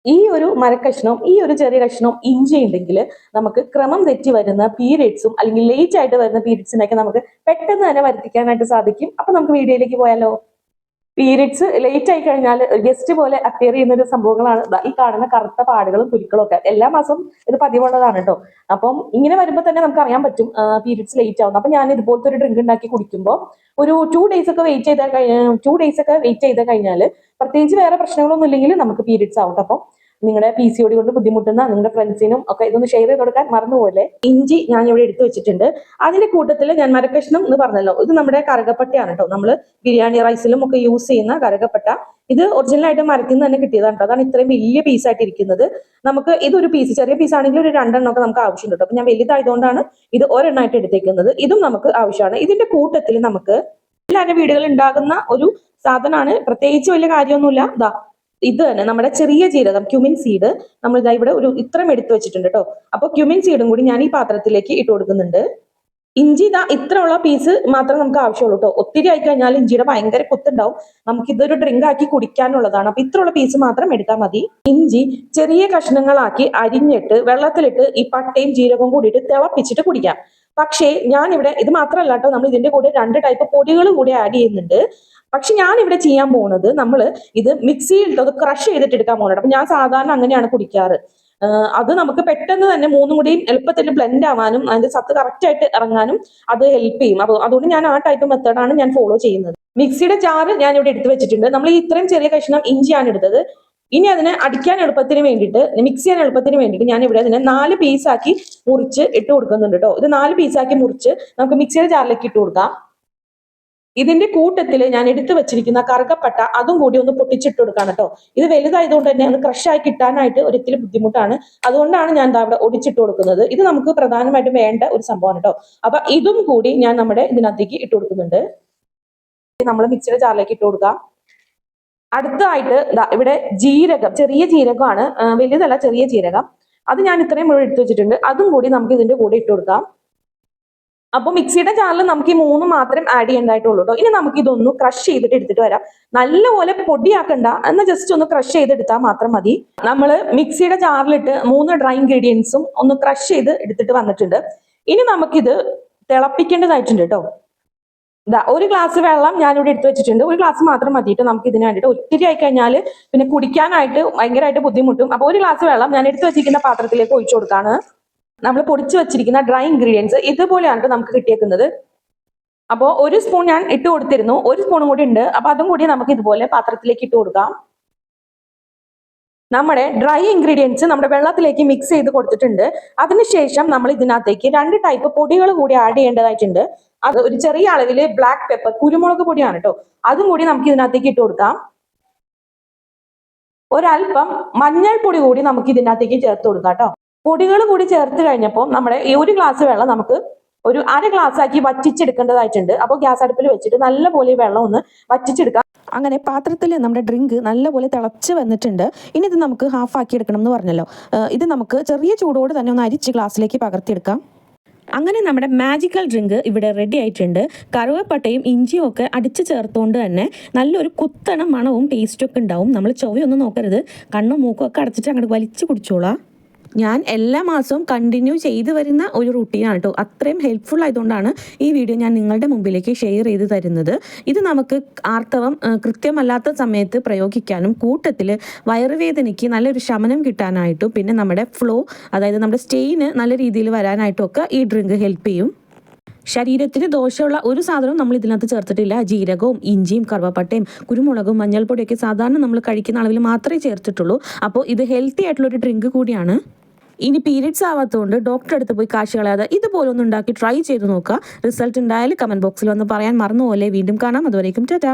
ഈ ഒരു മരക്കഷ്ണവും ഈ ഒരു ചെറിയ കഷ്ണവും ഇഞ്ചി ഉണ്ടെങ്കിൽ നമുക്ക് ക്രമം തെറ്റി വരുന്ന പീരിയഡ്സും അല്ലെങ്കിൽ ലേറ്റ് ആയിട്ട് വരുന്ന പീരിയഡ്സിനൊക്കെ നമുക്ക് പെട്ടെന്ന് തന്നെ വരുത്തിക്കാനായിട്ട് സാധിക്കും. അപ്പൊ നമുക്ക് വീഡിയോയിലേക്ക് പോയാലോ? പീരിയഡ്സ് ലേറ്റ് ആയി കഴിഞ്ഞാൽ ഗസ്റ്റ് പോലെ അപ്പിയർ ചെയ്യുന്ന ഒരു സംഭവങ്ങളാണ് ഈ കാണുന്ന കറുത്ത പാടുകളും കുരുക്കളും ഒക്കെ. എല്ലാ മാസവും ഇത് പതിവുള്ളതാണ് കേട്ടോ. അപ്പം ഇങ്ങനെ വരുമ്പോൾ തന്നെ നമുക്ക് അറിയാൻ പറ്റും പീരിയഡ്സ് ലേറ്റ് ആവുന്നു. അപ്പൊ ഞാൻ ഇതുപോലത്തെ ഒരു ഡ്രിങ്ക് ഉണ്ടാക്കി കുടിക്കുമ്പോൾ ഒരു 2 days ഒക്കെ വെയിറ്റ് ചെയ്ത് കഴിഞ്ഞാൽ പ്രത്യേകിച്ച് വേറെ പ്രശ്നങ്ങളൊന്നും ഇല്ലെങ്കിൽ നമുക്ക് പീരിയഡ്സ് ആവും. അപ്പം നിങ്ങളുടെ PCOD കൊണ്ട് ബുദ്ധിമുട്ടുന്ന നിങ്ങളുടെ ഫ്രണ്ട്സിനും ഒക്കെ ഇതൊന്ന് ഷെയർ ചെയ്ത് കൊടുക്കാൻ മറന്നുപോലെ. ഇഞ്ചി ഞാൻ ഇവിടെ എടുത്തു വെച്ചിട്ടുണ്ട്. അതിന്റെ കൂട്ടത്തിൽ ഞാൻ മരക്കഷ്ണം എന്ന് പറഞ്ഞല്ലോ, ഇത് നമ്മുടെ കറുകപ്പട്ടയാണ് കേട്ടോ. നമ്മൾ ബിരിയാണി റൈസിലും ഒക്കെ യൂസ് ചെയ്യുന്ന കറുകപ്പട്ട. ഇത് ഒറിജിനൽ ആയിട്ട് മരത്തിൽ നിന്ന് തന്നെ കിട്ടിയതാണ് കേട്ടോ. അതാണ് ഇത്രയും വലിയ പീസായിട്ട് ഇരിക്കുന്നത്. നമുക്ക് ഇതൊരു പീസ്, ചെറിയ പീസ് ആണെങ്കിൽ ഒരു 2 ഒക്കെ നമുക്ക് ആവശ്യമുണ്ട് കേട്ടോ. അപ്പൊ ഞാൻ വലുതായതുകൊണ്ടാണ് ഇത് ഒരെണ്ണമായിട്ട് എടുത്തേക്കുന്നത്. ഇതും നമുക്ക് ആവശ്യമാണ്. ഇതിന്റെ കൂട്ടത്തിൽ നമുക്ക് എല്ലാവരുടെ വീടുകളിൽ ഉണ്ടാകുന്ന ഒരു സാധനമാണ്, പ്രത്യേകിച്ച് വലിയ കാര്യമൊന്നുമില്ല. ഇത് തന്നെ നമ്മുടെ ചെറിയ ജീരകം, ക്യുമിൻ സീഡ്. നമ്മൾ ഇതാ ഇവിടെ ഒരു ഇത്രയും എടുത്തു വെച്ചിട്ടുണ്ട് കേട്ടോ. അപ്പൊ ക്യുമിൻ സീഡും കൂടി ഞാൻ ഈ പാത്രത്തിലേക്ക് ഇട്ട് കൊടുക്കുന്നുണ്ട്. ഇഞ്ചി ഇതാ ഇത്രയുള്ള പീസ് മാത്രം നമുക്ക് ആവശ്യമുള്ളൂ കേട്ടോ. ഒത്തിരി ആയി കഴിഞ്ഞാൽ ഇഞ്ചിയുടെ ഭയങ്കര കുത്തുണ്ടാവും. നമുക്ക് ഇതൊരു ഡ്രിങ്ക് ആക്കി കുടിക്കാനുള്ളതാണ്. അപ്പൊ ഇത്രയുള്ള പീസ് മാത്രം എടുത്താൽ മതി. ഇഞ്ചി ചെറിയ കഷ്ണങ്ങളാക്കി അരിഞ്ഞിട്ട് വെള്ളത്തിലിട്ട് ഈ പട്ടയും ജീരകവും കൂടിയിട്ട് തിളപ്പിച്ചിട്ട് കുടിക്കാം. പക്ഷേ ഞാനിവിടെ ഇത് മാത്രമല്ല കേട്ടോ, നമ്മൾ ഇതിന്റെ കൂടെ 2 ടൈപ്പ് പൊടികൾ കൂടി ആഡ് ചെയ്യുന്നുണ്ട്. പക്ഷെ ഞാൻ ഇവിടെ ചെയ്യാൻ പോകുന്നത് നമ്മൾ ഇത് മിക്സിയിൽ അത് ക്രഷ് ചെയ്തിട്ട് എടുക്കാൻ പോകുന്നുണ്ട്. അപ്പൊ ഞാൻ സാധാരണ അങ്ങനെയാണ് കുടിക്കാറ്. അത് നമുക്ക് പെട്ടെന്ന് തന്നെ മൂന്നും കൂടിയും എളുപ്പത്തിൽ ബ്ലെൻഡ് ആവാനും അതിന്റെ സത്ത് കറക്റ്റ് ആയിട്ട് ഇറങ്ങാനും അത് ഹെൽപ്പ് ചെയ്യും. അപ്പോൾ അതുകൊണ്ട് ഞാൻ ആ ടൈപ്പ് മെത്തേഡാണ് ഞാൻ ഫോളോ ചെയ്യുന്നത്. മിക്സിയുടെ ജാറ് ഞാൻ ഇവിടെ എടുത്തു വെച്ചിട്ടുണ്ട്. നമ്മൾ ഇത്രയും ചെറിയ കഷ്ണം ഇഞ്ചിയാണ് എടുത്തത്. ഇനി അതിനെ അടിക്കാൻ എളുപ്പത്തിന് വേണ്ടിയിട്ട്, മിക്സ് ചെയ്യാൻ എളുപ്പത്തിന് വേണ്ടിയിട്ട് ഞാൻ ഇവിടെ അതിനെ 4 പീസാക്കി മുറിച്ച് ഇട്ട് കൊടുക്കുന്നുണ്ട് കേട്ടോ. ഇത് 4 പീസാക്കി മുറിച്ച് നമുക്ക് മിക്സിയുടെ ജാറിലേക്ക് ഇട്ട് കൊടുക്കാം. ഇതിന്റെ കൂട്ടത്തിൽ ഞാൻ എടുത്തു വെച്ചിരിക്കുന്ന കറുകപ്പട്ട അതും കൂടി ഒന്ന് പൊട്ടിച്ചിട്ട് കൊടുക്കാം കേട്ടോ. ഇത് വലുതായതുകൊണ്ട് തന്നെ അത് ക്രഷായി കിട്ടാനായിട്ട് ഒരിത്തിരി ബുദ്ധിമുട്ടാണ്. അതുകൊണ്ടാണ് ഞാൻ അവിടെ ഒടിച്ചിട്ട് കൊടുക്കുന്നത്. ഇത് നമുക്ക് പ്രധാനമായിട്ടും വേണ്ട ഒരു സംഭവമാണ് കേട്ടോ. അപ്പൊ ഇതും കൂടി ഞാൻ നമ്മുടെ ഇതിനകത്തേക്ക് ഇട്ട് കൊടുക്കുന്നുണ്ട്. നമ്മൾ മിക്സിയുടെ ജാറിലേക്ക് ഇട്ട് കൊടുക്കാം. അടുത്തതായിട്ട് ഇവിടെ ജീരകം, ചെറിയ ജീരകമാണ്, വലുതല്ല, ചെറിയ ജീരകം. അത് ഞാൻ ഇത്രയും മുഴുവൻ എടുത്തു വെച്ചിട്ടുണ്ട്. അതും കൂടി നമുക്ക് ഇതിന്റെ കൂടെ ഇട്ട് കൊടുക്കാം. അപ്പൊ മിക്സിയുടെ ജാറിൽ നമുക്ക് ഈ 3 മാത്രം ആഡ് ചെയ്യേണ്ടതായിട്ടുള്ളൂ കേട്ടോ. ഇനി നമുക്ക് ഇതൊന്ന് ക്രഷ് ചെയ്തിട്ട് എടുത്തിട്ട് വരാം. നല്ലപോലെ പൊടിയാക്കണ്ട, എന്നാൽ ജസ്റ്റ് ഒന്ന് ക്രഷ് ചെയ്തെടുത്താൽ മാത്രം മതി. നമ്മൾ മിക്സിയുടെ ജാറിലിട്ട് 3 ഡ്രൈ ഇൻഗ്രീഡിയൻസും ഒന്ന് ക്രഷ് ചെയ്ത് എടുത്തിട്ട് വന്നിട്ടുണ്ട്. ഇനി നമുക്കിത് തിളപ്പിക്കേണ്ടതായിട്ടുണ്ട് കേട്ടോ. ഒരു ഗ്ലാസ് വെള്ളം ഞാനിവിടെ എടുത്തു വെച്ചിട്ടുണ്ട്. ഒരു ഗ്ലാസ് മാത്രം മതിയിട്ട് നമുക്ക് ഇതിന് വേണ്ടിയിട്ട്. ഒത്തിരി ആയി കഴിഞ്ഞാൽ പിന്നെ കുടിക്കാനായിട്ട് ഭയങ്കരമായിട്ട് ബുദ്ധിമുട്ടും. അപ്പൊ ഒരു ഗ്ലാസ് വെള്ളം ഞാൻ എടുത്തു വെച്ചിരിക്കുന്ന പാത്രത്തിലേക്ക് ഒഴിച്ചു കൊടുക്കാണ്. നമ്മൾ പൊടിച്ചു വെച്ചിരിക്കുന്ന ഡ്രൈ ഇൻഗ്രീഡിയൻസ് ഇതുപോലെയാണ് നമുക്ക് കിട്ടിയേക്കുന്നത്. അപ്പോൾ 1 സ്പൂൺ ഞാൻ ഇട്ട് കൊടുത്തിരുന്നു, 1 സ്പൂണും കൂടി ഉണ്ട്. അപ്പൊ അതും കൂടി നമുക്ക് ഇതുപോലെ പാത്രത്തിലേക്ക് ഇട്ട് കൊടുക്കാം. നമ്മുടെ ഡ്രൈ ഇൻഗ്രീഡിയൻസ് നമ്മുടെ വെള്ളത്തിലേക്ക് മിക്സ് ചെയ്ത് കൊടുത്തിട്ടുണ്ട്. അതിനുശേഷം നമ്മൾ ഇതിനകത്തേക്ക് 2 ടൈപ്പ് പൊടികൾ കൂടി ആഡ് ചെയ്യേണ്ടതായിട്ടുണ്ട്. അത് ഒരു ചെറിയ അളവിൽ ബ്ലാക്ക് പെപ്പർ, കുരുമുളക് പൊടിയാണ് കേട്ടോ. അതും കൂടി നമുക്ക് ഇതിനകത്തേക്ക് ഇട്ട് കൊടുക്കാം. ഒരല്പം മഞ്ഞൾപ്പൊടി കൂടി നമുക്ക് ഇതിനകത്തേക്ക് ചേർത്ത് കൊടുക്കാം കേട്ടോ. പൊടികൾ കൂടി ചേർത്ത് കഴിഞ്ഞപ്പോൾ നമ്മുടെ ഈ 1 ഗ്ലാസ് വെള്ളം നമുക്ക് ഒരു 1/2 ഗ്ലാസ് ആക്കി വറ്റിച്ചെടുക്കേണ്ടതായിട്ടുണ്ട്. അപ്പോൾ ഗ്യാസ് അടുപ്പിൽ വെച്ചിട്ട് നല്ലപോലെ ഈ വെള്ളം ഒന്ന് വറ്റിച്ചെടുക്കാം. അങ്ങനെ പാത്രത്തിൽ നമ്മുടെ ഡ്രിങ്ക് നല്ലപോലെ തിളച്ച് വന്നിട്ടുണ്ട്. ഇനി ഇത് നമുക്ക് ഹാഫ് ആക്കി എടുക്കണം എന്ന് പറഞ്ഞല്ലോ. ഇത് നമുക്ക് ചെറിയ ചൂടോട് തന്നെ ഒന്ന് അരിച്ച് ഗ്ലാസ്സിലേക്ക് പകർത്തിയെടുക്കാം. അങ്ങനെ നമ്മുടെ മാജിക്കൽ ഡ്രിങ്ക് ഇവിടെ റെഡി ആയിട്ടുണ്ട്. കറുവപ്പട്ടയും ഇഞ്ചിയും ഒക്കെ അടിച്ച് ചേർത്തുകൊണ്ട് തന്നെ നല്ലൊരു കുത്തണ മണവും ടേസ്റ്റും ഒക്കെ ഉണ്ടാവും. നമ്മൾ ചൊവ്വയൊന്നും നോക്കരുത്, കണ്ണും മൂക്കും ഒക്കെ അടച്ചിട്ട് അങ്ങോട്ട് വലിച്ചു കുടിച്ചോളാം. ഞാൻ എല്ലാ മാസവും കണ്ടിന്യൂ ചെയ്തു വരുന്ന ഒരു റൂട്ടീനാണ് കേട്ടോ. അത്രയും ഹെൽപ്ഫുൾ ആയതുകൊണ്ടാണ് ഈ വീഡിയോ ഞാൻ നിങ്ങളുടെ മുമ്പിലേക്ക് ഷെയർ ചെയ്ത് തരുന്നത്. ഇത് നമുക്ക് ആർത്തവം കൃത്യമല്ലാത്ത സമയത്ത് പ്രയോഗിക്കാനും കൂട്ടത്തിൽ വയറുവേദനയ്ക്ക് നല്ലൊരു ശമനം കിട്ടാനായിട്ടും പിന്നെ നമ്മുടെ ഫ്ലോ, അതായത് നമ്മുടെ സ്റ്റെയിന് നല്ല രീതിയിൽ വരാനായിട്ടും ഒക്കെ ഈ ഡ്രിങ്ക് ഹെൽപ്പ് ചെയ്യും. ശരീരത്തിന് ദോഷമുള്ള ഒരു സാധനവും നമ്മൾ ഇതിനകത്ത് ചേർത്തിട്ടില്ല. ജീരകവും ഇഞ്ചിയും കറുവപ്പട്ടയും കുരുമുളകും മഞ്ഞൾപ്പൊടിയൊക്കെ സാധാരണ നമ്മൾ കഴിക്കുന്ന അളവിൽ മാത്രമേ ചേർത്തിട്ടുള്ളൂ. അപ്പോൾ ഇത് ഹെൽത്തി ആയിട്ടുള്ളൊരു ഡ്രിങ്ക് കൂടിയാണ്. ഇനി പീരിയഡ്സ് ആവാത്തതുകൊണ്ട് ഡോക്ടറെ അടുത്ത് പോയി കാശ് കളയാതെ ഇതുപോലെ ഒന്ന് ഉണ്ടാക്കി ട്രൈ ചെയ്ത് നോക്കുക. റിസൾട്ട് ഉണ്ടായാൽ കമൻറ്റ് ബോക്സിൽ വന്ന് പറയാൻ മറന്നുപോലെ. വീണ്ടും കാണാം. അതുവരേക്കും ടാറ്റാ.